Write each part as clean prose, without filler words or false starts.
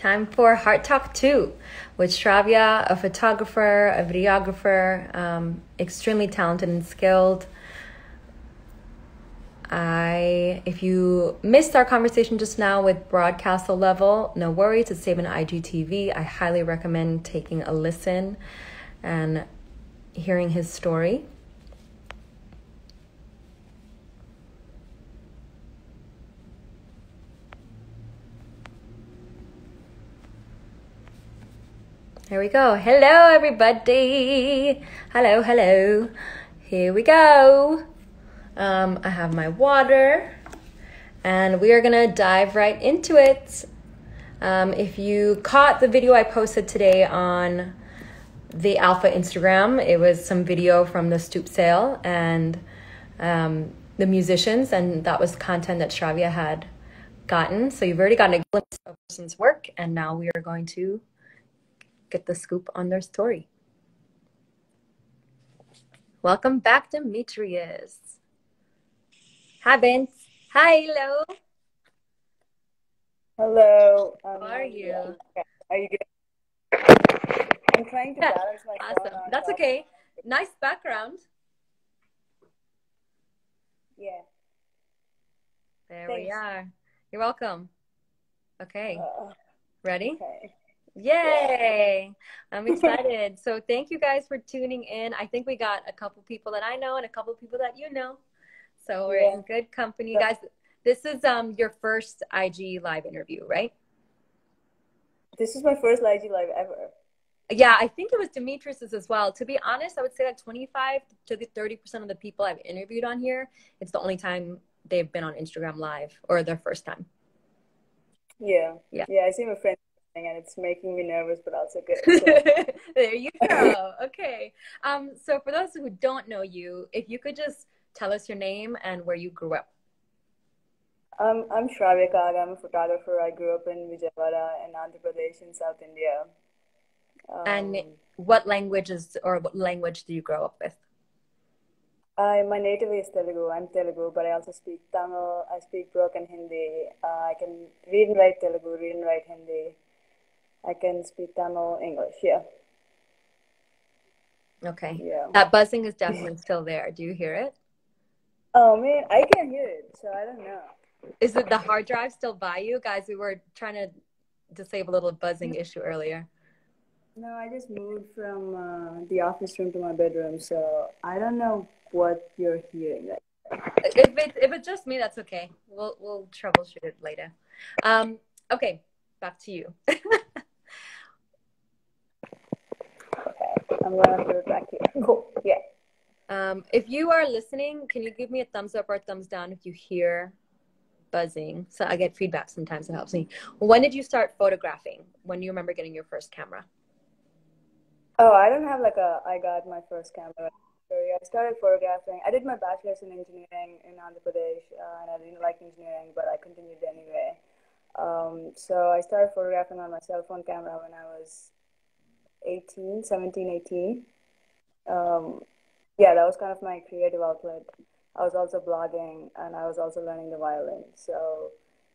Time for Heart Talk 2 with Shravya, a photographer, a videographer, extremely talented and skilled. If you missed our conversation just now with Broadcastle Level, no worries, it's saved on IGTV. I highly recommend taking a listen and hearing his story. Here we go. Hello, everybody. Hello. Here we go. I have my water, and we are going to dive right into it. If you caught the video I posted today on the Alpha Instagram, it was some video from the Stoop Sale and the musicians, and that was content that Shravya had gotten. So you've already gotten a glimpse of a person's work, and now we are going to get the scoop on their story. Welcome back, Demetrius. Hi, Vince. Hi, hello. Hello. How are you? Okay. Are you good? I'm trying to balance my phone. Awesome. That's okay. Nice background. Yeah. There Thanks. we are. You're welcome. Okay. Ready? Okay. Yay! I'm excited. So thank you guys for tuning in. I think we got a couple people that I know and a couple people that you know. So we're in good company. Guys, this is your first IG live interview, right? This is my first IG live ever. Yeah, I think it was Demetrius's as well. To be honest, I would say like 25 to 30% of the people I've interviewed on here, it's the only time they've been on Instagram live or their first time. Yeah, I see my friend and it's making me nervous, but also good. So. There you go. Okay. So for those who don't know you, if you could just tell us your name and where you grew up. I'm Shravya Kag. I'm a photographer. I grew up in Vijayawada in Andhra Pradesh in South India. And what language do you grow up with? My native is Telugu. I'm Telugu, but I also speak Tamil. I speak broken Hindi. I can read and write Telugu, read and write Hindi. I can speak Tamil, English, yeah. Okay. Yeah. That buzzing is definitely still there. Do you hear it? Oh, man, I can't hear it, so I don't know. Is it the hard drive still by you? Guys, we were trying to disable a little buzzing issue earlier. No, I just moved from the office room to my bedroom, so I don't know what you're hearing. If it's just me, that's okay. We'll troubleshoot it later. Okay, back to you. I'm gonna put it back here. Cool. Yeah. If you are listening, can you give me a thumbs up or a thumbs down if you hear buzzing? So I get feedback sometimes. It helps me. When did you start photographing? When do you remember getting your first camera? Oh, I don't have I got my first camera. I started photographing. I did my bachelor's in engineering in Andhra Pradesh, and I didn't like engineering, but I continued anyway. So I started photographing on my cell phone camera when I was 17, 18. Yeah, that was kind of my creative outlet. I was also blogging, and I was also learning the violin. So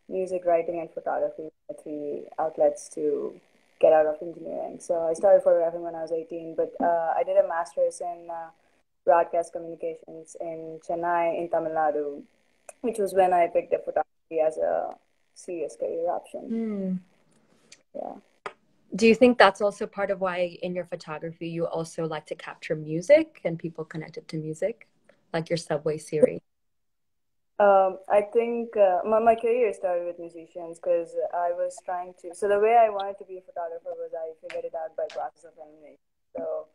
music, writing, and photography were 3 outlets to get out of engineering. So I started photographing when I was 18, but I did a master's in broadcast communications in Chennai in Tamil Nadu, which was when I picked up photography as a serious career option. Yeah. Do you think that's also part of why in your photography you also like to capture music and people connected to music, like your Subway series? I think my career started with musicians because I was trying to. So the way I wanted to be a photographer was I figured it out by process of elimination. So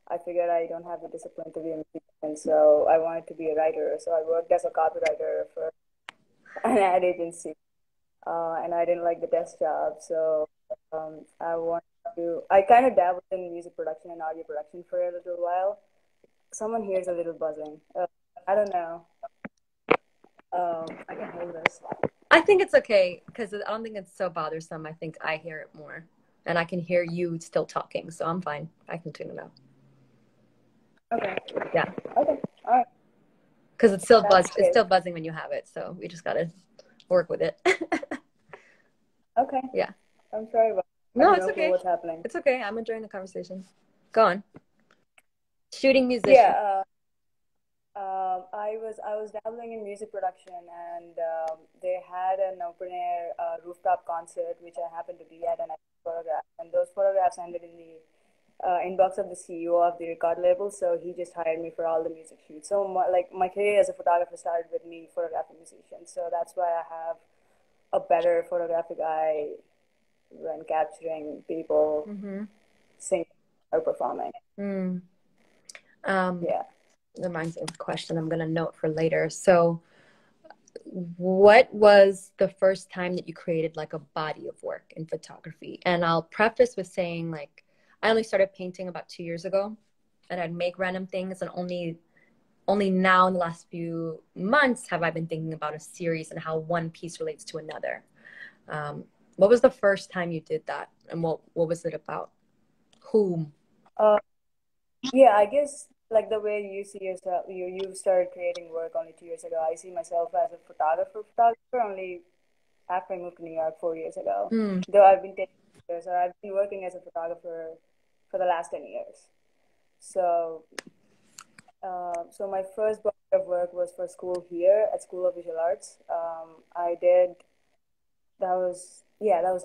I figured I don't have the discipline to be a musician, so I wanted to be a writer. So I worked as a copywriter for an ad agency, and I didn't like the desk job. So I kind of dabbled in music production and audio production for a little while. Someone hears a little buzzing. I don't know. I can hold this. I think it's okay because I don't think it's so bothersome. I think I hear it more, and I can hear you still talking, so I'm fine. I can tune it out. Okay. Yeah. Okay. All right. Because it's still buzzing when you have it, so we just gotta work with it. Okay. Yeah. I'm sorry about I No, don't it's know okay. what's happening. It's okay. I'm enjoying the conversation. Go on. Shooting musician. Yeah, I was dabbling in music production, and they had an open air rooftop concert, which I happened to be at, and I photographed. And those photographs ended in the inbox of the CEO of the record label, so he just hired me for all the music shoots. So my career as a photographer started with me photographing musicians. So that's why I have a better photographic eye when capturing people Mm-hmm. singing or performing. Mm. Um, Yeah. reminds me of a question I'm gonna note for later. So, what was the first time that you created like a body of work in photography? And I'll preface with saying, like, I only started painting about 2 years ago, and I'd make random things, and only now in the last few months have I been thinking about a series and how one piece relates to another. Um, what was the first time you did that, and what was it about? Whom? Uh, yeah, I guess like the way you see yourself, you started creating work only 2 years ago. I see myself as a photographer only after I moved to New York 4 years ago. Mm. Though I've been taking pictures, or I've been working as a photographer for the last 10 years. So, so my first body of work was for school here at School of Visual Arts. I did that was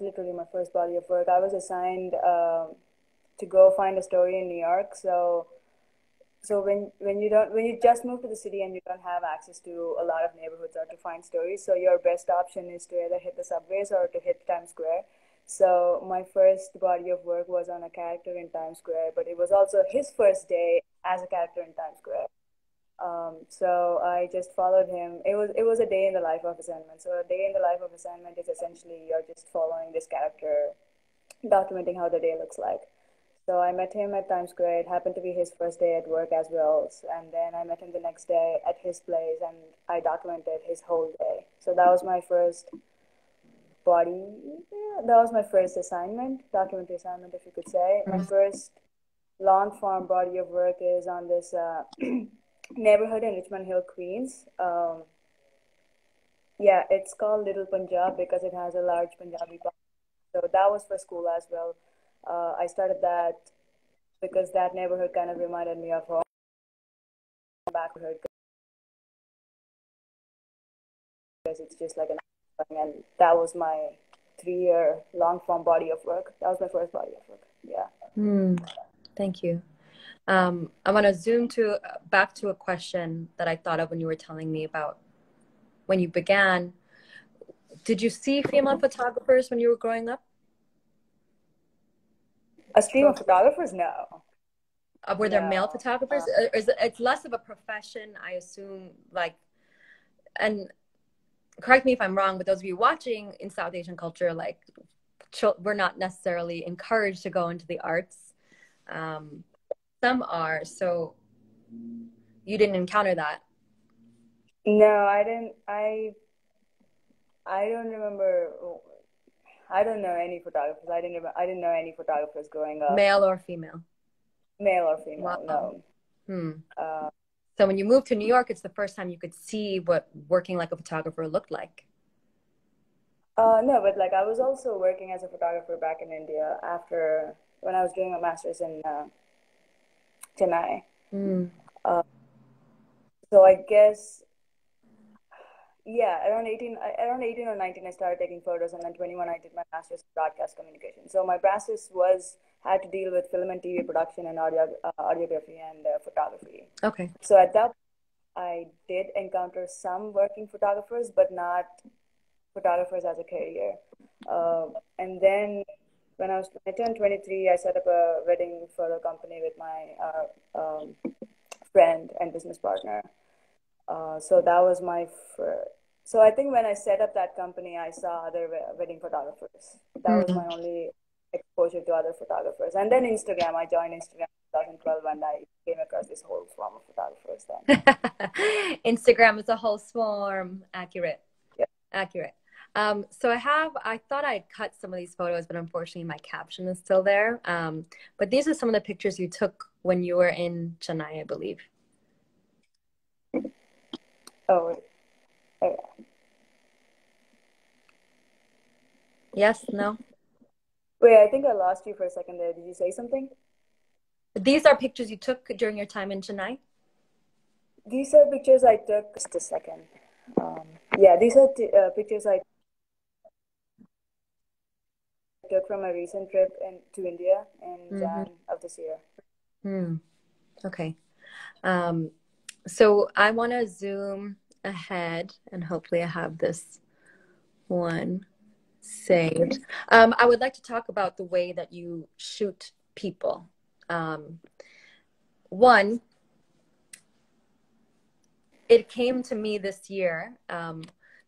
literally my first body of work. I was assigned to go find a story in New York. So when you just move to the city and you don't have access to a lot of neighborhoods or to find stories, so your best option is to either hit the subways or to hit Times Square. So my first body of work was on a character in Times Square, but it was also his first day as a character in Times Square. So I just followed him. It was a day in the life of assignment. So a day in the life of assignment is essentially you're just following this character, documenting how the day looks like. So I met him at Times Square. It happened to be his first day at work as well. And then I met him the next day at his place, and I documented his whole day. So that was my first body, yeah, that was my first assignment, documentary assignment, if you could say. My first long form body of work is on this neighborhood in Richmond Hill, Queens. Yeah, it's called Little Punjab because it has a large Punjabi population. So that was for school as well. I started that because that neighborhood kind of reminded me of home back neighborhood because it's just like an and that was my 3 year long form body of work. That was my first body of work. Yeah. Mm. Thank you. I want to zoom to back to a question that I thought of when you were telling me about when you began. Did you see female photographers when you were growing up? A stream of photographers? No. Were there male No. photographers? It's less of a profession, I assume. Like, and correct me if I'm wrong, but those of you watching in South Asian culture, like, we're not necessarily encouraged to go into the arts. Um, some are, so you didn't encounter that. No, I didn't. I don't remember. I don't know any photographers. I didn't know any photographers growing up, Male or female? male or female. Wow. No. Hmm. Uh, So when you moved to New York, it's the first time you could see what working like a photographer looked like. no, but like I was also working as a photographer back in India after when I was doing my master's in Chennai. Mm. Uh, so I guess yeah, around 18 or 19, I started taking photos, and then 21, I did my master's in broadcast communication. So my master's had to deal with film and TV production and audiography and photography. Okay. So at that, I did encounter some working photographers, but not photographers as a career. And then when I turned 23, I set up a wedding photo company with my friend and business partner. So that was my first. So I think when I set up that company, I saw other wedding photographers. That was my Mm. only exposure to other photographers. And then Instagram, I joined Instagram in 2012, and I came across this whole swarm of photographers then. Instagram is a whole swarm. Accurate. Yeah. Accurate. So I thought I'd cut some of these photos, but unfortunately my caption is still there. But these are some of the pictures you took when you were in Chennai, I believe. Oh, oh, Yes? No? Wait, I think I lost you for a second there. Did you say something? These are pictures you took during your time in Chennai? These are pictures I took. Just a second. Yeah, these are pictures I took from a recent trip to India in Mm-hmm. Jan of this year. Hmm. Okay. So I want to zoom ahead and hopefully I have this one saved. I would like to talk about the way that you shoot people. One, it came to me this year.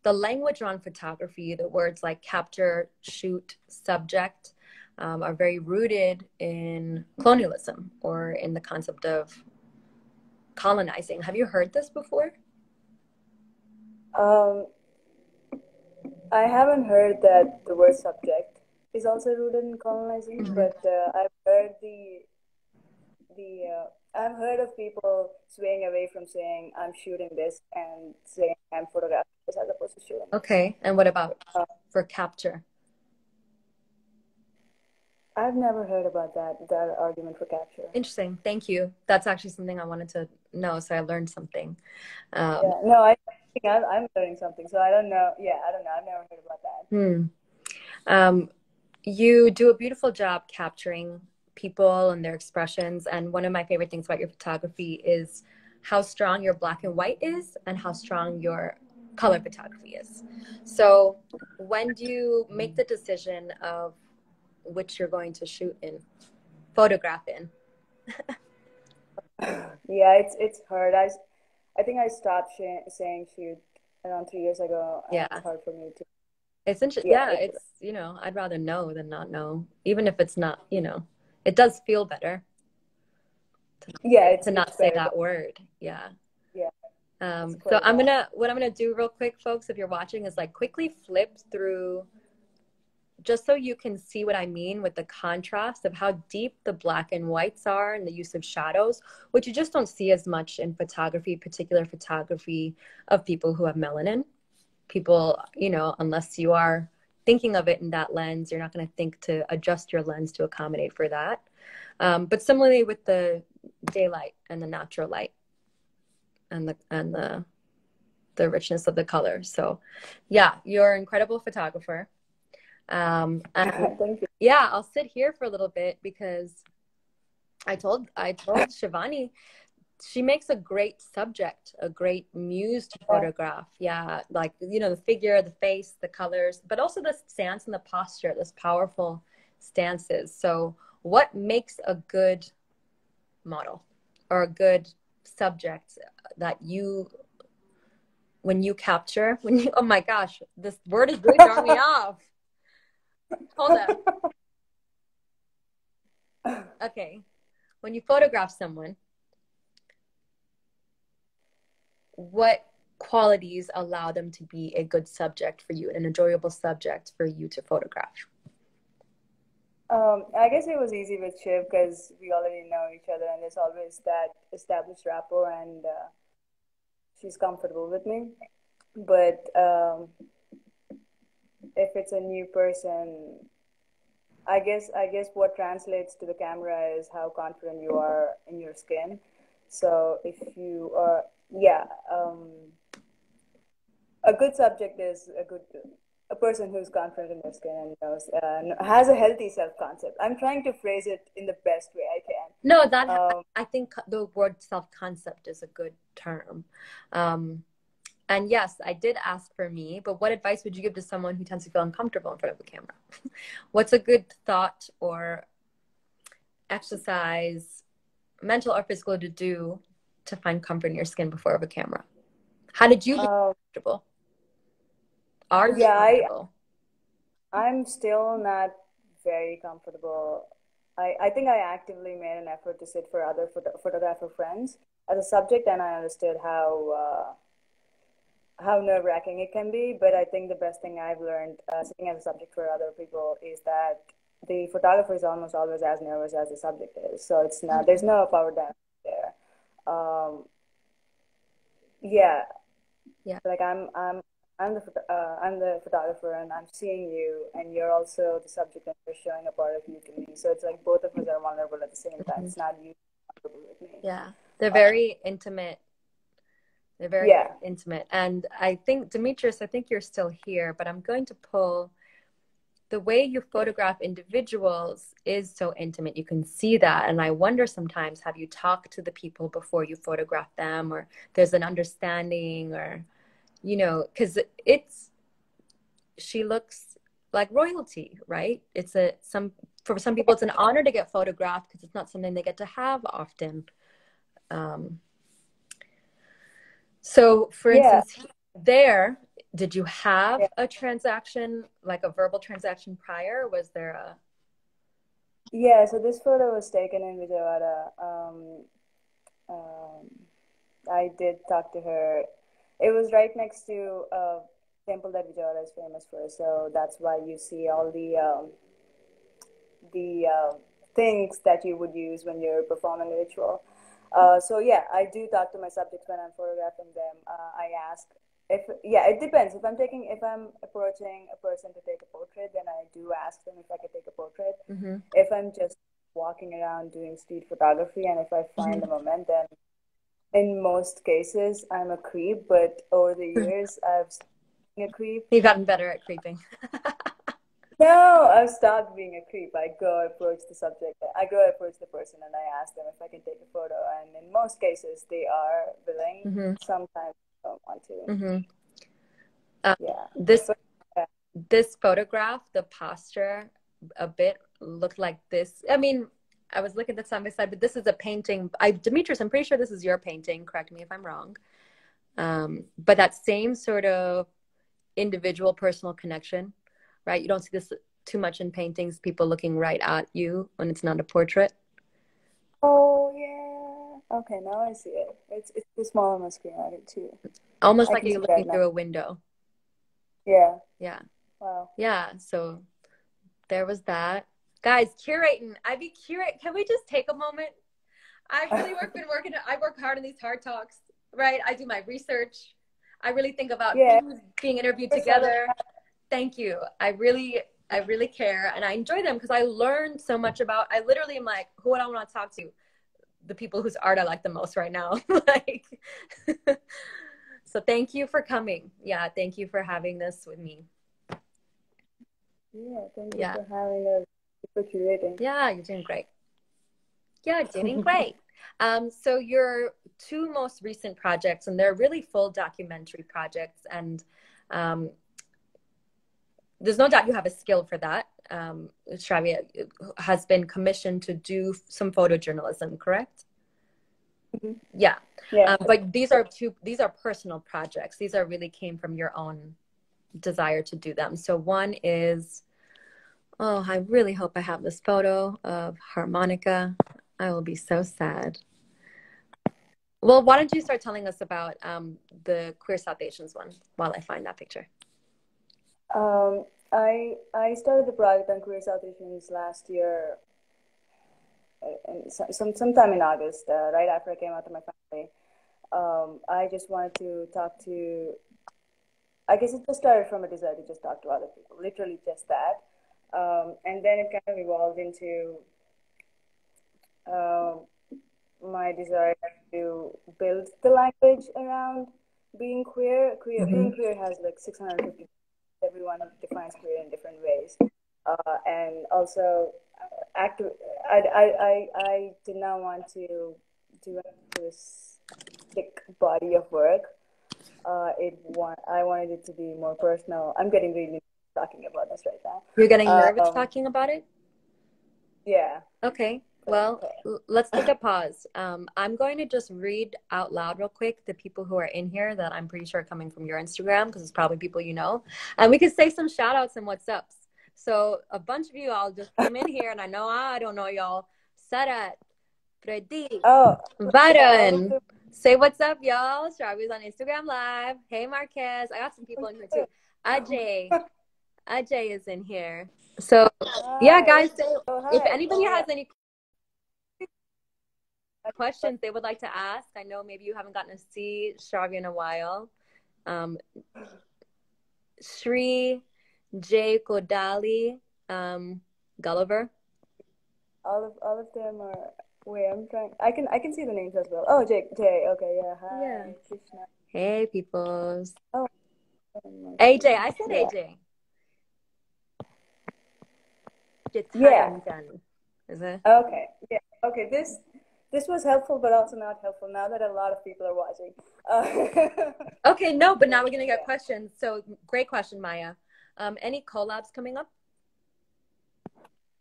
The language around photography, the words like capture, shoot, subject, are very rooted in colonialism or in the concept of colonizing. Have you heard this before? Um, I haven't heard that the word subject is also rooted in colonizing, Mm-hmm. but I've heard of people swaying away from saying I'm shooting this and saying I'm photographing this as opposed to shooting this. Okay. And what about for capture? I've never heard about that argument for capture. Interesting. Thank you. That's actually something I wanted to know. So I learned something. Um, Yeah, no, I think I'm learning something, so I don't know. Yeah, I don't know. I've never heard about that. hmm. um, you do a beautiful job capturing people and their expressions. And one of my favorite things about your photography is how strong your black and white is and how strong your color photography is. So when do you make the decision of which you're going to shoot in, photograph in? Yeah, it's hard. I think I stopped saying shoot around 3 years ago, and Yeah. it's hard for me to. It's interesting. Yeah, Yeah, it's, I'd rather know than not know, even if it's not, it does feel better yeah, to it's not say better, that but word. Yeah. yeah, it's So quite bad. what I'm gonna do real quick, folks, if you're watching, is like quickly flip through just so you can see what I mean with the contrast of how deep the black and whites are and the use of shadows, which you just don't see as much in photography, particular photography of people who have melanin. People, unless you are thinking of it in that lens, you're not going to think to adjust your lens to accommodate for that. But similarly with the daylight and the natural light and the richness of the color. So yeah, you're an incredible photographer. And Thank you. yeah, I'll sit here for a little bit because I told Shivani she makes a great subject, a great muse to Yeah. photograph. Yeah, like the figure, the face, the colors, but also the stance and the posture, this powerful stances. So what makes a good model or a good subject that when you capture, oh my gosh, this word is really throwing me off. Hold up. Okay. When you photograph someone, what qualities allow them to be a good subject for you, an enjoyable subject for you to photograph? I guess it was easy with Shiv because we already know each other, and there's always that established rapport, and she's comfortable with me. But if it's a new person, I guess what translates to the camera is how confident you are in your skin. So if you are, yeah, a good subject is a person who's confident in their skin and knows has a healthy self-concept. I'm trying to phrase it in the best way I can. No, I think the word self-concept is a good term. And yes, I did ask for me, but what advice would you give to someone who tends to feel uncomfortable in front of a camera? What's a good thought or exercise, mental or physical, to do to find comfort in your skin before a camera? How did you become comfortable? Are you Yeah, comfortable? I'm still not very comfortable. I think I actively made an effort to sit for other photographer friends as a subject, and I understood how nerve-wracking it can be. But I think the best thing I've learned sitting as a subject for other people is that the photographer is almost always as nervous as the subject is. So it's not there's no power down there. Um, yeah, Yeah. like I'm I'm the photographer, and I'm seeing you, and you're also the subject, and you're showing a part of you to me. So it's like both of us are vulnerable at the same time. Mhm. It's not you vulnerable with me. Yeah. They're Uh, very intimate. They're very, very yeah, intimate. And I think, Demetrius, I think you're still here, but I'm going to pull the way you photograph individuals is so intimate. You can see that. And I wonder sometimes, have you talked to the people before you photograph them, or there's an understanding, or, because she looks like royalty, right? For some people, it's an honor to get photographed because it's not something they get to have often. Um, so for yeah, instance, did you have yeah. a transaction, like a verbal transaction prior? Was there a, Yeah, so this photo was taken in Vijayawada. Um, I did talk to her. It was right next to a temple that Vijayawada is famous for. So that's why you see all the things that you would use when you're performing a ritual. So yeah, I do talk to my subjects when I'm photographing them. I ask it depends. If I'm approaching a person to take a portrait, then I do ask them if I could take a portrait. mm-hmm, If I'm just walking around doing street photography, and if I find a moment, then in most cases I'm a creep. But over the mm-hmm. years, I've been a creep. You've gotten better at creeping. No, I've stopped being a creep. I go approach the subject. I go approach the person, and I ask them if I can take a photo. And in most cases, they are willing. Mm-hmm, Sometimes they don't want to. mm-hmm. Um, Yeah. this But yeah. this photograph, the posture a bit looked like this. I mean, I was looking at the side by side, but this is a painting. Demetrius, I'm pretty sure this is your painting. Correct me if I'm wrong. But that same sort of individual personal connection, right? You don't see this too much in paintings, people looking right at you when it's not a portrait. Oh yeah. Okay, now I see it. It's too small on my screen. I did too. Almost I like can you're see that looking now. through a window. Yeah. Yeah. Wow. Yeah. So there was that. Guys, curating. Can we just take a moment? I work hard on these hard talks, right? I do my research. I really think about Yeah. who's being interviewed First of together. Thank you. I really care, and I enjoy them because I learned so much about. I literally am like, who would I want to talk to? The people whose art I like the most right now. Like, so thank you for coming. Yeah, thank you for having this with me. Yeah. Thank you Yeah, for having us. For curating. yeah, you're doing great. Yeah, doing great. So your two most recent projects, and they're really full documentary projects, and um, there's no doubt you have a skill for that. Shravya has been commissioned to do some photojournalism, correct? Mhm. Yeah. Yeah. But these are personal projects. These are really came from your own desire to do them. So one is, oh, I really hope I have this photo of harmonica. I will be so sad. Well, why don't you start telling us about the Queer South Asians one while I find that picture? I started the project on queer South Asians last year, sometime in August, right after I came out to my family. I just wanted to talk to. I guess it just started from a desire to just talk to other people, literally just that, and then it kind of evolved into um, my desire to build the language around being queer. Mm-hmm. Being queer has like 650. Everyone defines queer in different ways, and also active. I did not want to do this thick body of work. I wanted it to be more personal. I'm getting really talking about this right You're getting now. nervous talking about it? Yeah. Okay. But, Well, let's take a pause. I'm going to just read out loud real quick the people who are in here that I'm pretty sure are coming from your Instagram because it's probably people you know. And we can say some shout outs and what's ups. So a bunch of you all just came in here and I know I don't know y'all. Sarat, Freddy, oh, yeah, all of Varun. the. Say what's up, y'all. Shravya's on Instagram Live. Hey, Marquez. I got some people in here too. Ajay. Ajay is in here. So, yeah, Hi. guys, Oh, if hi. anybody Yeah. has any questions they would like to ask, I know maybe you haven't gotten to see Shravya in a while. Um, Shri J. Kodali, Gulliver. All of them are. Wait, I'm trying. I can see the names as well. Oh, Jay. Okay, yeah. Yeah. Hi, Krishna. Hey, peoples. Oh, AJ, I said yeah, AJ. yeah. Jitayanjan. Is it? Okay, yeah. Okay, this was helpful, but also not helpful. Now that a lot of people are watching. Okay, no, but now But we're gonna get yeah. questions. So great question, Maya. Any collabs coming up?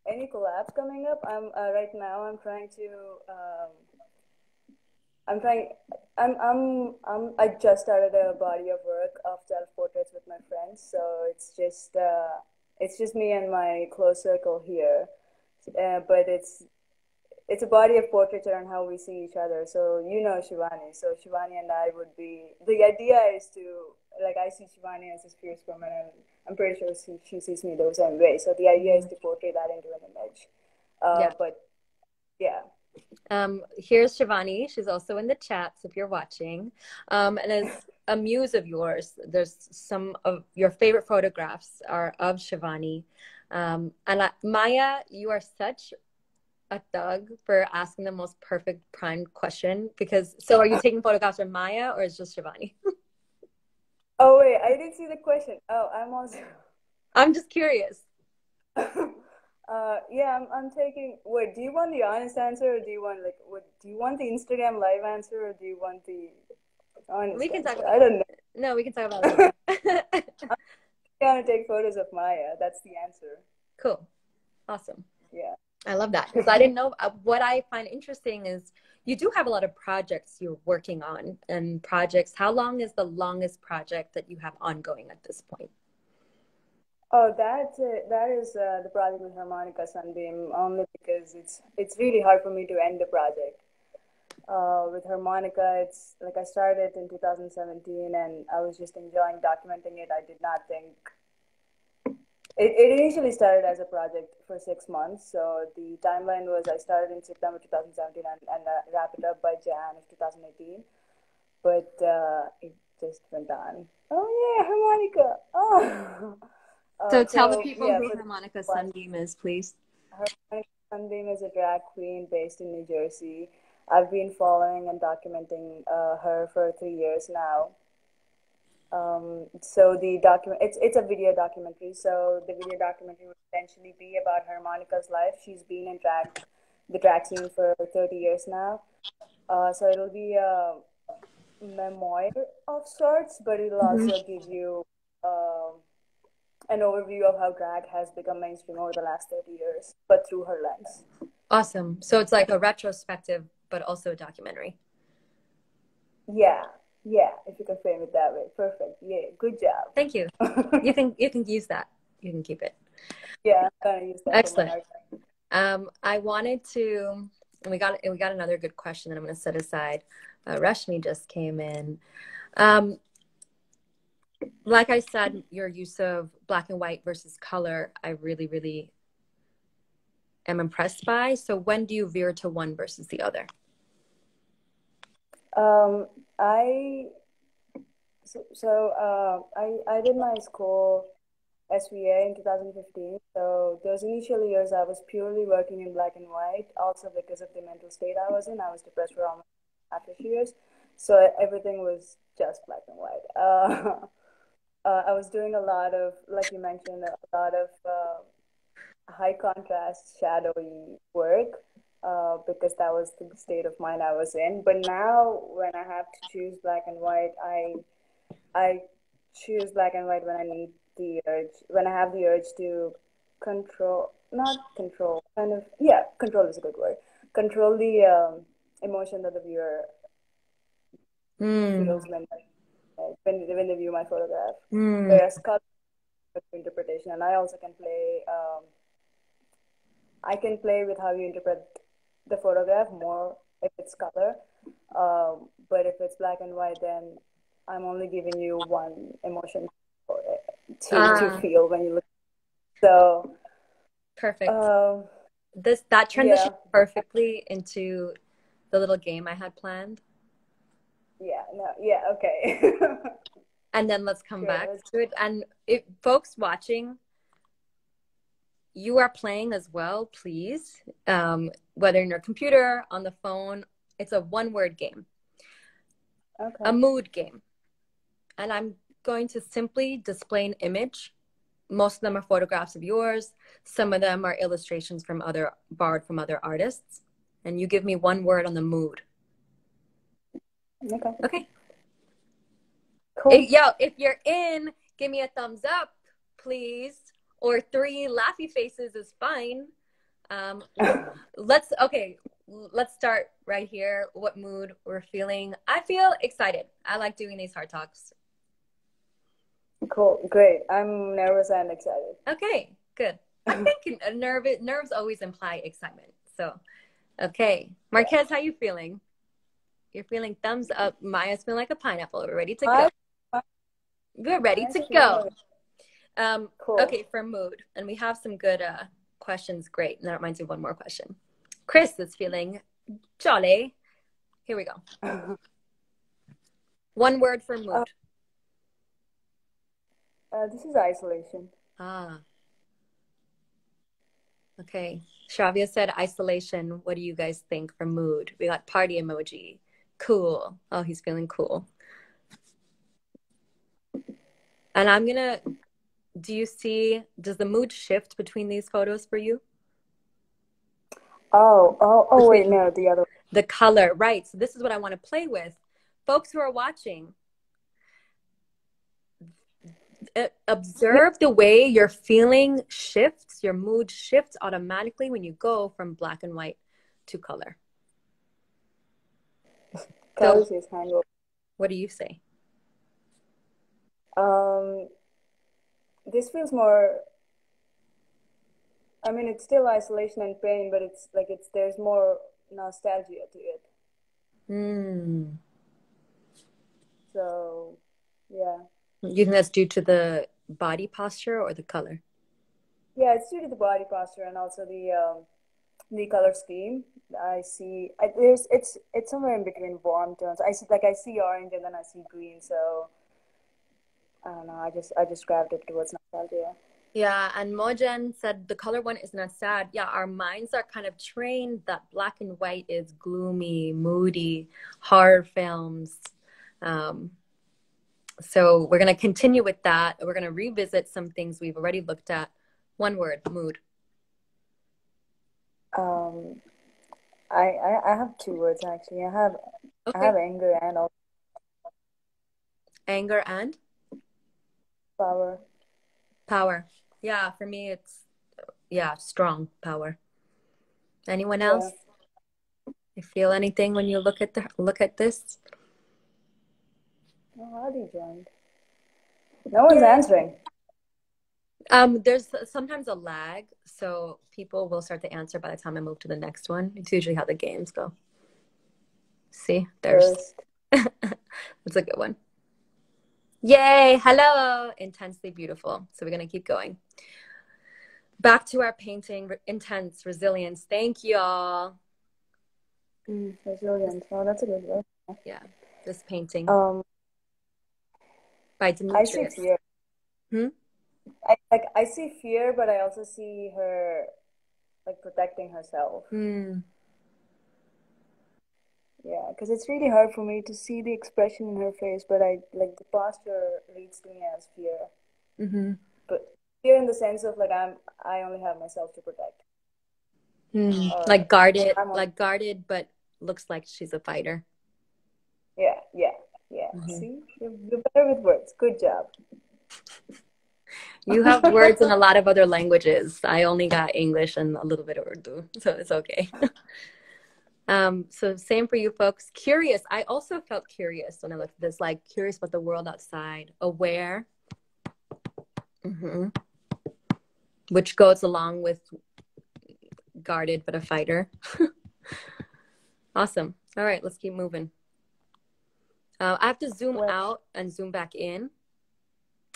Any collabs coming up? I'm right now. I'm trying to. I'm trying. I just started a body of work of self portraits with my friends. So it's just me and my close circle here. But it's a body of portraiture on how we see each other. So you know Shivani. So Shivani and I would be. The idea is to like I see Shivani as this fierce woman, and I'm pretty sure she sees me the same way. So the idea is Mhm. to portray that into an image. Yeah. But yeah. Here's Shivani. She's also in the chat, so if you're watching. And as a muse of yours, there's some of your favorite photographs are of Shivani. Maya, you are such a thug for asking the most perfect prime question because so are you taking photographs of Maya or is just Shivani? Oh wait, I didn't see the question. Oh, I'm also. I'm just curious. Yeah, I'm taking. Wait, do you want the honest answer, or do you want like what? Do you want the Instagram live answer, or do you want the We honest can talk answer? about I don't know. no, we can talk about it later. I'm gonna take photos of Maya. That's the answer. Cool. Awesome. Yeah. I love that because I didn't know what I find interesting is you do have a lot of projects you're working on and projects. How long is the longest project that you have ongoing at this point? Oh, that is the project with Harmonica Sunbeam only because it's really hard for me to end the project. With harmonica, it's like I started in 2017 and I was just enjoying documenting it. I did not think it initially started as a project for 6 months. So the timeline was I started in September 2017 and wrap it up by Jan of 2018. But it just went on. Oh yeah, harmonica. Oh. So tell the So people yeah, who for the Harmonica last Sunbeam is, please. Harmonica Sunbeam is a drag queen based in New Jersey. I've been following and documenting her for 3 years now. So the document it's a video documentary. So the video documentary would essentially be about Harmonica's life. She's been in the drag scene for 30 years now. So it'll be a memoir of sorts, but it'll Mhm. also give you um, an overview of how drag has become mainstream over the last 30 years, but through her lens. Awesome. So it's like a retrospective, but also a documentary. Yeah, yeah, if you can frame it that way. Perfect. Yeah, good Thank you. job. You can use that. You can keep it. Yeah, I'm gonna use that for my Excellent. art. I wanted to, and we got another good question that I'm going to set aside. Rashmi just came in. Um, like I said, your use of black and white versus color, I really, really am impressed by. So when do you veer to one versus the other? Um, I I did my school SVA in 2015. So those initial years, I was purely working in black and white. Also because of the mental state I was in, I was depressed for almost half a years. So everything was just black and white. I was doing a lot of, like you mentioned, a lot of high contrast, shadowy work because that was the state of mind I was in. But now, when I have to choose black and white, I choose black and white when I need the urge, when I have the urge to control, not control, kind of, yeah, control is a good word. Control the emotion that the viewer Mm. feels when they view my photograph. Mm. Whereas color is interpretation, and I also can play. I can play with how you interpret the photograph more if it's color. But if it's black and white, then I'm only giving you one emotion to Ah, feel when you look. So, perfect. um, That yeah, transitioned perfectly into the little game I had planned. yeah, no, yeah, okay. and then let's come Sure. back to it. And if folks watching, you are playing as well, please. Whether in your computer, on the phone, it's a one-word game, Okay. a mood game. And I'm going to simply display an image. Most of them are photographs of yours. Some of them are illustrations from borrowed from other artists. And you give me one word on the mood. Okay. Okay. Cool. If you're in, give me a thumbs up, please. Or 3 laughy faces is fine. Let's start right here. What mood we're feeling. I feel excited. I like doing these heart talks. Cool. Great. I'm nervous and excited. Okay, good. I think nerves always imply excitement. So, okay. Marquez, how you feeling? You're feeling thumbs up. Maya's feeling like a pineapple. We're ready to go. We're ready to go. Cool. Okay, for mood. And we have some good questions. Great. And that reminds me of one more question. Chris is feeling jolly. Here we go. One word for mood. This is isolation. Okay. Shravya said isolation. What do you guys think for mood? We got party emoji. Cool. Oh, he's feeling cool. And does the mood shift between these photos for you? Wait, no, the other. The color, right. So this is what I want to play with. Folks who are watching, observe the way your feeling shifts, your mood shifts automatically when you go from black and white to color. So, what do you say? This feels more, I mean, it's still isolation and pain, but it's like there's more nostalgia to it. So, yeah. You think that's due to the body posture or the color? Yeah, it's due to the body posture and also the color scheme. I see. It's somewhere in between warm tones. I see orange and then I see green. So I don't know. I just grabbed it towards nostalgia. Yeah, and Mojen said the color one is not sad. Yeah, our minds are kind of trained that black and white is gloomy, moody, horror films. So we're going to continue with that. We're going to revisit some things we've already looked at. One word, mood. I have 2 words actually. I have anger and also anger and power. Power. Yeah, for me it's strong power. Anyone else? You feel anything when you look at this? Oh, Adi joined. No one's answering. There's sometimes a lag, so people will start to answer by the time I move to the next one. It's usually how the games go. See, there's that's a good one. Yay! Hello, intensely beautiful. So we're gonna keep going. Back to our painting, intense resilience. Thank you all. Resilience. Oh, that's a good word. Yeah, this painting by Demetrius. I see fear. I see fear, but I also see her like protecting herself. Yeah, because it's really hard for me to see the expression in her face, but the posture reads to me as fear. But fear in the sense of I only have myself to protect. Like guarded, but looks like she's a fighter. Yeah. See, you're better with words. Good job. You have words in a lot of other languages. I only got English and a little bit of Urdu, so it's okay. So same for you folks. Curious. I also felt curious when I looked at this, like curious about the world outside, aware, which goes along with guarded but a fighter. Awesome. All right, let's keep moving. I have to zoom out and zoom back in,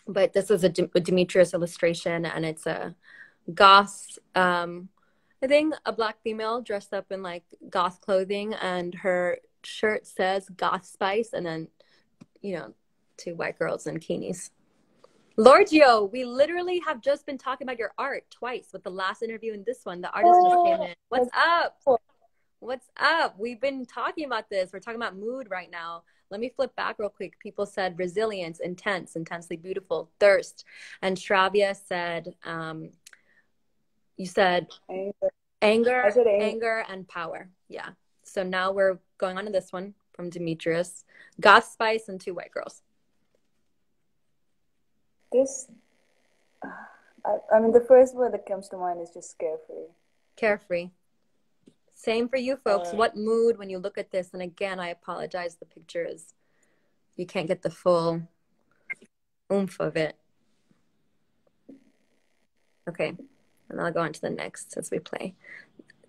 but this is a Demetrius illustration, and it's a goth, I think a black female dressed up in like goth clothing, and her shirt says goth spice, and then, Two white girls in bikinis. Lorgio, we literally have just been talking about your art twice with the last interview and this one. The artist just came in. What's up? What's up? We've been talking about this. We're talking about mood right now. Let me flip back real quick. People said resilience, intense, intensely beautiful, thirst. And Shravya said, you said anger, I said anger, and power. Yeah. So now we're going on to this one from Demetrius. Goth Spice and Two White Girls. This, I mean, the first word that comes to mind is just carefree. Carefree. Same for you folks. What mood when you look at this? And again, I apologize. The picture is, you can't get the full oomph of it. Okay. And I'll go on to the next as we play.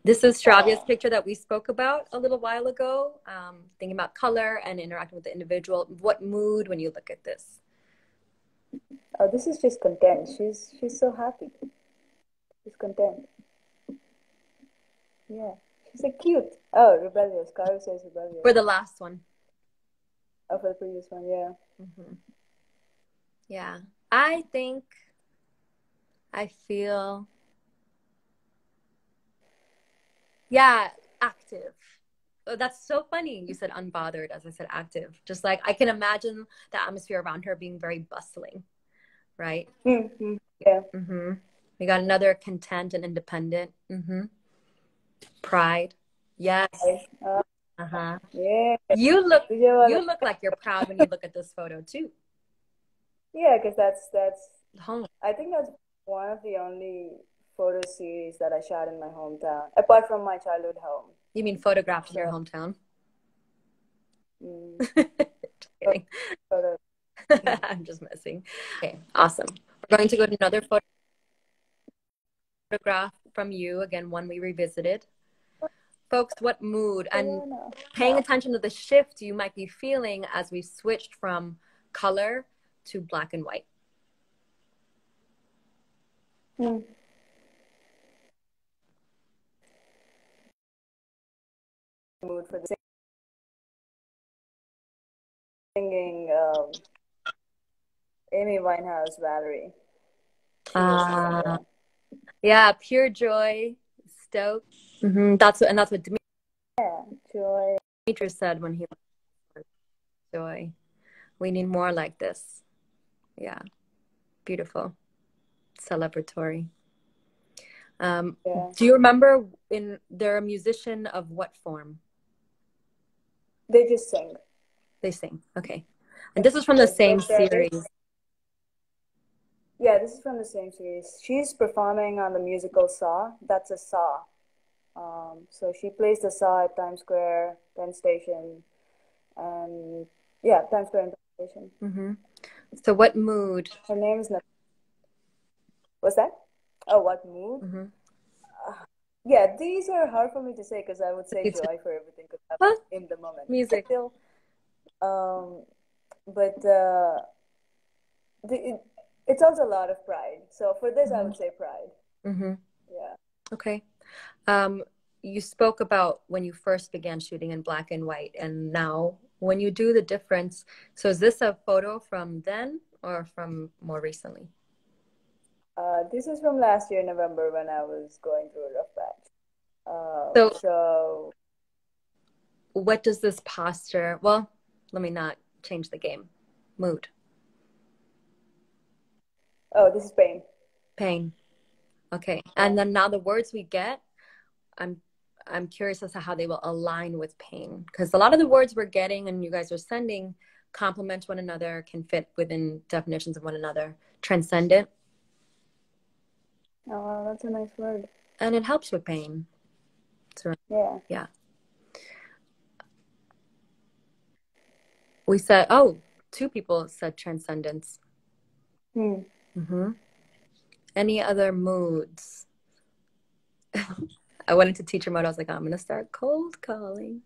This is Shravya's picture that we spoke about a little while ago. Thinking about color and interacting with the individual. What mood when you look at this? Oh, this is just content. She's so happy. She's content. Yeah. She's like cute. Oh, rebellious. Karo says rebellious. For the last one. Oh, for the previous one, yeah. Mm-hmm. Yeah. I think I feel, yeah, active. Oh, that's so funny. You said unbothered as I said active. Just like I can imagine the atmosphere around her being very bustling, right? Mm-hmm. Yeah. Mm-hmm. We got another content and independent. Mm-hmm. Pride. Yes. Uh-huh. Yeah. You look like you're proud when you look at this photo too. Yeah, because that's home. I think that's one of the only photo series that I shot in my hometown, apart from my childhood home. You mean photographs in your hometown? Mm. Just kidding. I'm just messing. Okay, awesome. We're going to go to another photograph from you. Again, one we revisited. Folks, what mood and paying attention to the shift you might be feeling as we switched from color to black and white. Mm. Mood for the singing Amy Winehouse, Valerie. Yeah, pure joy, stoked. Mm-hmm. That's what Joy. Demetrius said when he was joy. We need more like this. Yeah, beautiful, celebratory. Do you remember they're a musician of what form? They just sing. They sing. Okay. And this is from the same series. Yeah, this is from the same series. She's performing on the musical Saw. That's a Saw. So she plays the Saw at Times Square, Penn Station, and yeah, Times Square and Penn Station. Mm-hmm. So what mood? Her name is What's that? Oh, what mood? Mm-hmm. Yeah, these are hard for me to say because I would say joy for everything because I'm in the moment. Music. Still, but it's also a lot of pride. So for this, I would say pride. Mm-hmm. Yeah. Okay. You spoke about when you first began shooting in black and white, and now when you do the difference. So is this a photo from then or from more recently? This is from last year, November, when I was going through a rough patch. So what does this posture, well, let me not change the game. Mood. Oh, this is pain. Pain. Okay. And then now the words we get, I'm curious as to how they will align with pain. Because a lot of the words we're getting and you guys are sending complement one another, can fit within definitions of one another. Transcendent. Oh, that's a nice word. And it helps with pain. So, yeah. We said, two people said transcendence. Mm-hmm. Any other moods? I went into teacher mode. I was like, I'm going to start cold calling.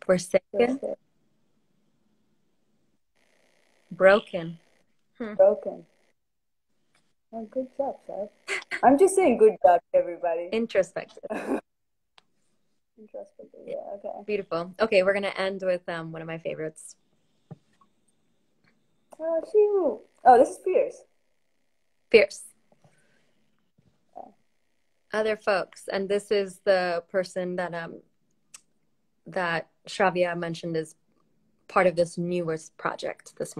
Forsaken. Broken. Broken. Oh, good job, Shad. I'm just saying good job, everybody. Introspective. Introspective. Yeah. Okay. Beautiful. Okay, we're gonna end with one of my favorites. Oh, shoot. Oh, this is fierce. Fierce. Oh. Other folks, and this is the person that Shravya mentioned is part of this newest project, this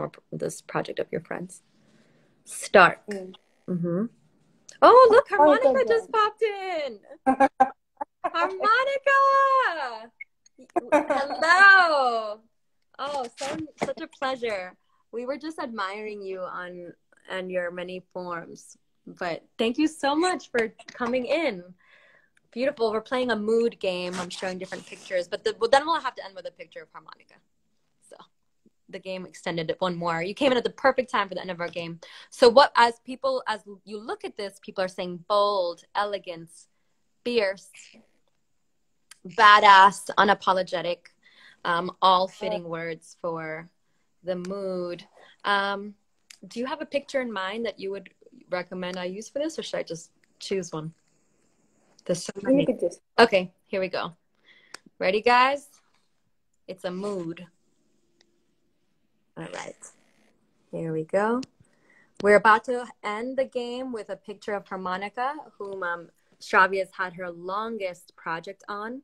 project of your friends. Stark. Mm. Mm-hmm. Oh, look, Monica Harmonica just again. popped in. Harmonica! Hello. Oh, such a pleasure. We were just admiring you on your many forms, but thank you so much for coming in. Beautiful. We're playing a mood game. I'm showing different pictures, but then we'll have to end with a picture of Harmonica. So the game extended it one more. You came in at the perfect time for the end of our game. So as you look at this, people are saying bold, elegance, fierce, badass, unapologetic, all fitting words for the mood. Do you have a picture in mind that you would recommend I use for this, or should I just choose one? There's so many. You could just. Okay, here we go. Ready, guys? It's a mood. All right. Here we go. We're about to end the game with a picture of Harmonica, whom Shravya has had her longest project on,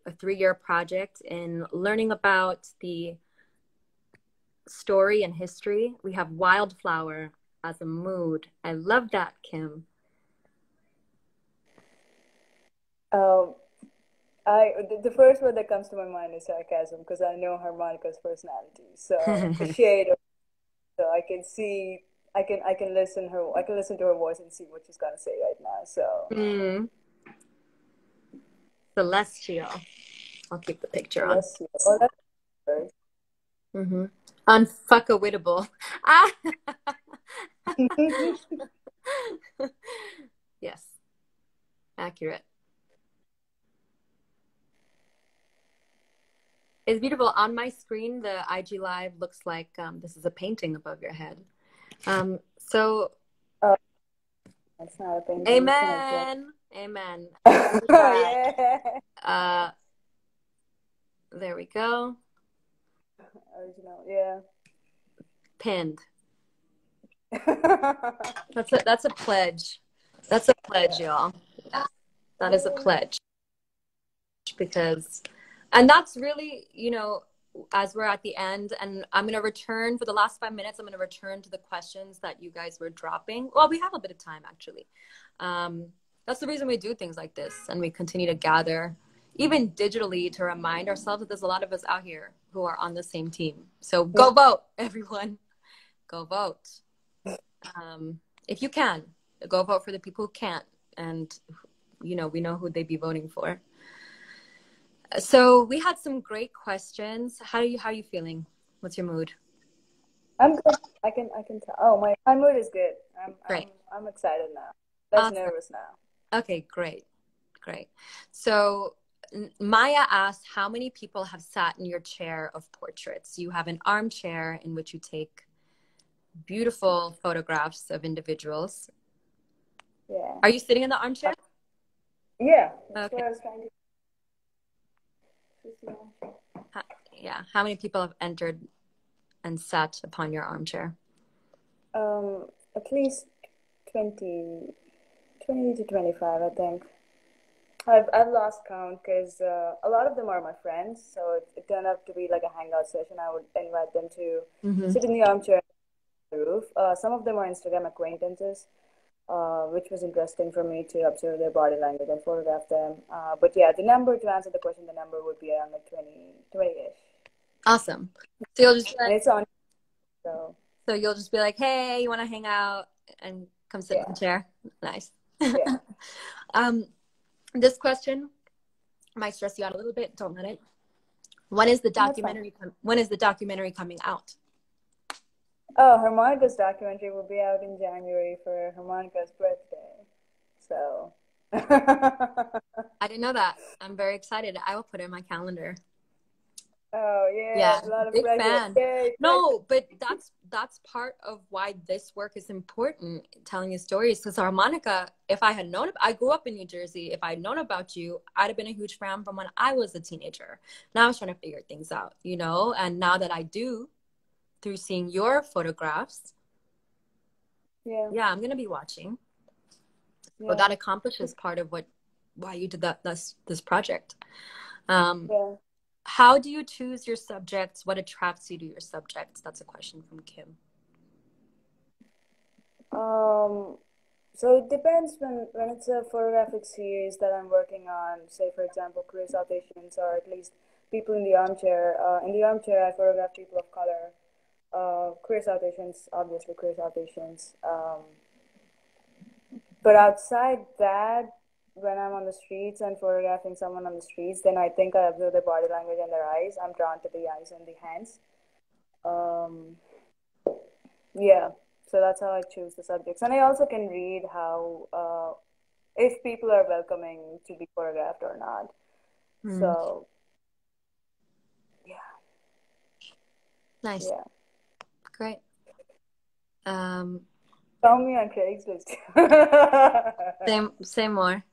a 3-year project in learning about the story and history. We have wildflower as a mood. I love that, Kim. The first word that comes to my mind is sarcasm, because I know Harmonica's personality. So a shade of, so I can see, I can listen to her voice and see what she's gonna say right now. So Celestial. I'll keep the picture on. Celestial. Oh, that's first. Unfuckawitable. Ah. Yes. Accurate. It's beautiful. On my screen, the IG Live looks like this is a painting above your head. So, that's not a painting. amen. Amen. Oh, yeah. There we go. Original, yeah. Pinned. That's a pledge. That's a pledge, y'all. That is a pledge. And that's really, as we're at the end, and I'm going to return for the last 5 minutes, I'm going to return to the questions that you guys were dropping. Well, we have a bit of time, actually. That's the reason we do things like this, and we continue to gather, even digitally, to remind ourselves that there's a lot of us out here who are on the same team. So go vote, everyone. Go vote. If you can, go vote for the people who can't. And, we know who they'd be voting for. So we had some great questions. How are you feeling? What's your mood? I'm good. I can tell. Oh, my mood is good. Great. I'm excited now. Less Awesome. nervous now. Okay, great. So Maya asked, how many people have sat in your chair of portraits? You have an armchair in which you take beautiful photographs of individuals. Yeah. Are you sitting in the armchair? Yeah. That's Okay. what I was trying to. Yeah. How many people have entered and sat upon your armchair? At least 20 to 25, I think. I've lost count because a lot of them are my friends, so it turned out to be like a hangout session. I would invite them to sit in the armchair on the roof. Some of them are Instagram acquaintances, which was interesting for me to observe their body language and photograph them. But yeah, to answer the question, the number would be around like 20-ish. Awesome. So you'll just and it's on. So you'll just be like, hey, you want to hang out and come sit in the chair? Nice. Yeah. This question might stress you out a little bit. Don't let it. When is the documentary coming out? Oh, Harmonica's documentary will be out in January for Harmonica's birthday. So. I didn't know that. I'm very excited. I will put it in my calendar. Oh yeah, Yeah, a lot of big pressure. fan. Yay, pressure. No, but that's part of why this work is important, telling you stories. Because harmonica, if I had known, I grew up in New Jersey. If I had known about you, I'd have been a huge fan from when I was a teenager. Now I was trying to figure things out, and now that I do, through seeing your photographs, Yeah, yeah, I'm gonna be watching. So yeah, that accomplishes part of why you did this project. Um, yeah. how do you choose your subjects? What attracts you to your subjects? That's a question from Kim. Um, so it depends when it's a photographic series that I'm working on, say for example, career saltations or at least people in the armchair. In the armchair, I photograph people of color. Career saltations, obviously career saltations. But outside that, when I'm on the streets and photographing someone on the streets, then I think I observe their body language and their eyes. I'm drawn to the eyes and the hands. Um, yeah, so that's how I choose the subjects. And I also can read how, if people are welcoming to be photographed or not. Mm, So, yeah, nice. yeah. Great. Um, Found me on Craigslist. say more.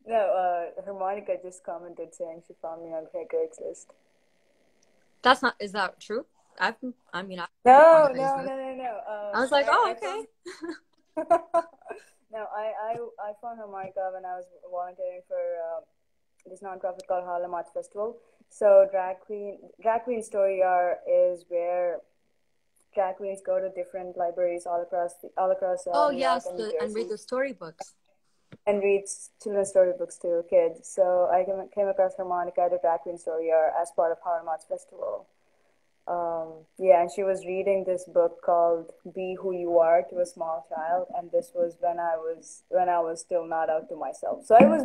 No, Harmonica just commented saying she found me on Craigslist. That's not, is that true? I mean, I've been on No, no, Facebook. no, no, no. I was like, oh, I okay. found no, I found Harmonica when I was volunteering for this nonprofit called Harlem Arts Festival. So drag queen story hour is where drag queens go to different libraries all across Oh, New York yes, and New and read Jersey the storybooks. and read children's storybooks to kids. So I came across Harmonica at a drag queen story hour as part of Harlem Arts Festival. Yeah, and she was reading this book called "Be Who You Are" to a small child, and this was when I was still not out to myself. So I was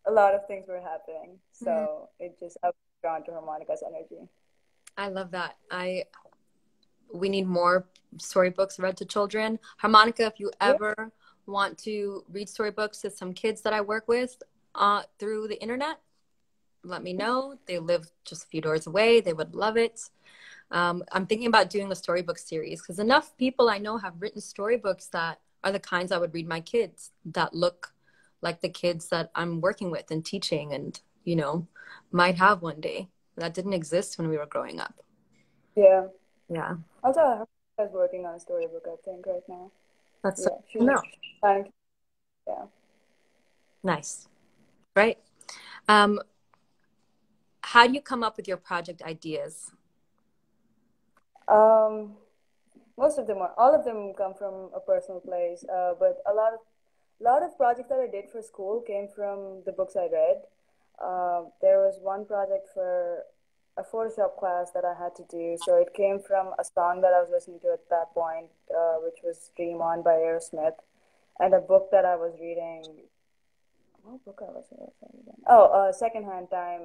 a lot of things were happening. Mm, So I was drawn to Harmonica's energy. I love that. We need more storybooks read to children. Harmonica, if you Yeah, ever want to read storybooks to some kids that I work with through the internet, let me know. They live just a few doors away. They would love it. I'm thinking about doing a storybook series because enough people I know have written storybooks that are the kinds I would read my kids that look like the kids that I'm working with and teaching and, might have one day. That didn't exist when we were growing up. yeah. Yeah. Also, Harmonica's working on a storybook, I think, right now. That's so Yeah, cool to she's know. planning. Yeah. Nice. Right. Um, how do you come up with your project ideas? Um, all of them come from a personal place, but a lot of projects that I did for school came from the books I read. There was one project for a Photoshop class that I had to do, so it came from a song that I was listening to at that point, which was "Dream On" by Aerosmith, and a book that I was reading. What book I was reading? Oh, Secondhand Time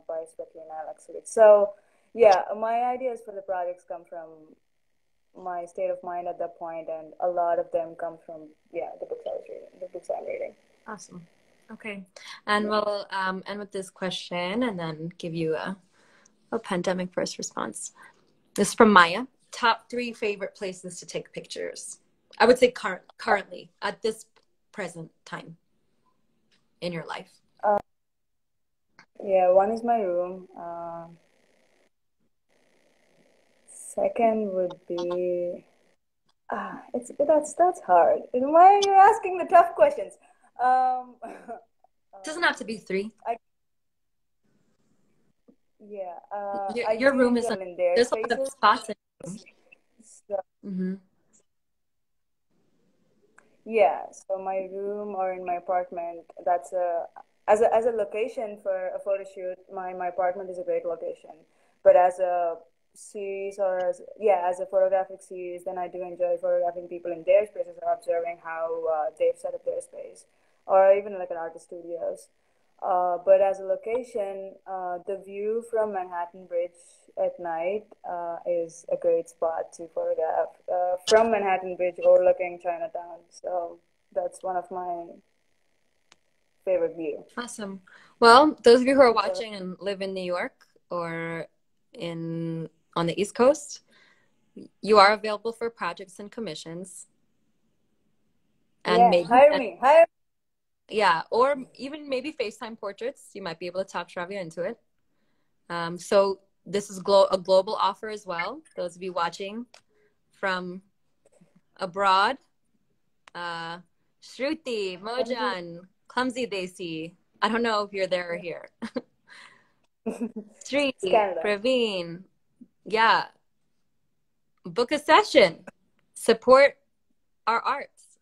by Svetlana Alexievich. So, yeah, my ideas for the projects come from my state of mind at that point, and a lot of them come from the books I was reading, the books I'm reading. Awesome. Okay. And Yeah. we'll end with this question and then give you a pandemic first response. This is from Maya. Top 3 favorite places to take pictures. I would say currently at this present time in your life. Uh, yeah, one is my room. Second would be that's hard. Why are you asking the tough questions? Um, It doesn't have to be 3. I yeah, I Your do room enjoy is in their there's a lot of spaces. spots in your room. So, Mm-hmm. yeah, so my room or in my apartment, that's as a location for a photo shoot, my apartment is a great location. But as a series or as a photographic series, then I do enjoy photographing people in their spaces or observing how they've set up their space, or even like an artist studios. But as a location, the view from Manhattan Bridge at night is a great spot to photograph from Manhattan Bridge overlooking Chinatown. So that's one of my favorite view. Awesome. Well, those of you who are So, watching and live in New York or on the East Coast, you are available for projects and commissions. And yeah, maybe, hire me. Hire. yeah, or even maybe FaceTime portraits. You might be able to talk Shravya into it. So this is a global offer as well. Those of you watching from abroad, Shruti, Mojan, Clumsy Desi. I don't know if you're there or here. Sri, It's Canada. Praveen, yeah, book a session. Support our arts.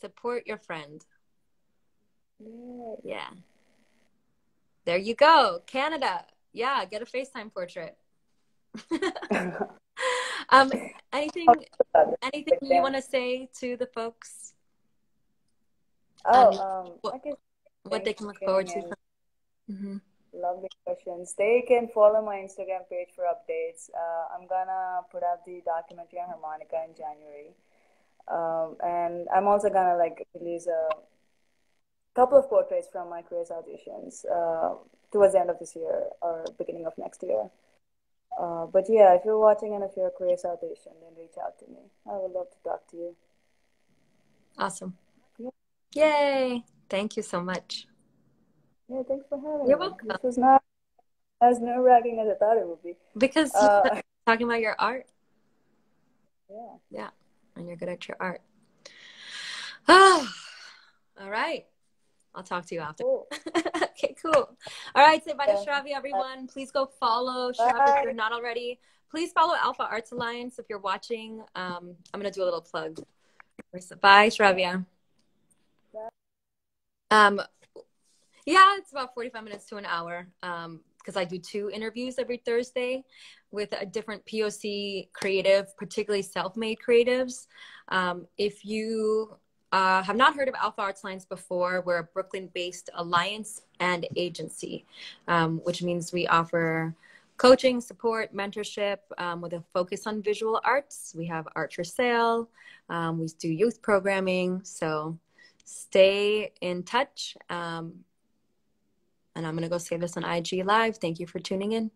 Support your friend. Yeah. Yeah. There you go. Canada. Yeah, get a FaceTime portrait. um, anything anything you want to say to the folks and I guess what thanks they for can look forward tuning to in. from hmm Lovely questions. They can follow my Instagram page for updates. I'm gonna put out the documentary on harmonica in January, and I'm also gonna like release a couple of portraits from my careers auditions towards the end of this year or beginning of next year. But yeah, if you're watching and if you're a careers audition, then reach out to me. I would love to talk to you. Awesome. Yeah, Yay. Thank you so much. yeah. Thanks for having You're me. welcome. This was not as nerve-wracking as I thought it would be. Because Uh, talking about your art. yeah. Yeah. And you're good at your art. Oh, all right. I'll talk to you after. Cool. Okay, cool. All right, say bye to Yeah. Shravya, everyone. Please go follow Shravya if Bye. you're not already. Please follow Alpha Arts Alliance if you're watching. I'm going to do a little plug. Bye, Shravya. Bye. Um, yeah, it's about 45 minutes to an hour because I do 2 interviews every Thursday with a different POC creative, particularly self-made creatives. If you have not heard of Alpha Arts Alliance before, we're a Brooklyn-based alliance and agency, which means we offer coaching, support, mentorship with a focus on visual arts. We have art for sale. We do youth programming. So stay in touch. And I'm going to go save this on IG Live. Thank you for tuning in.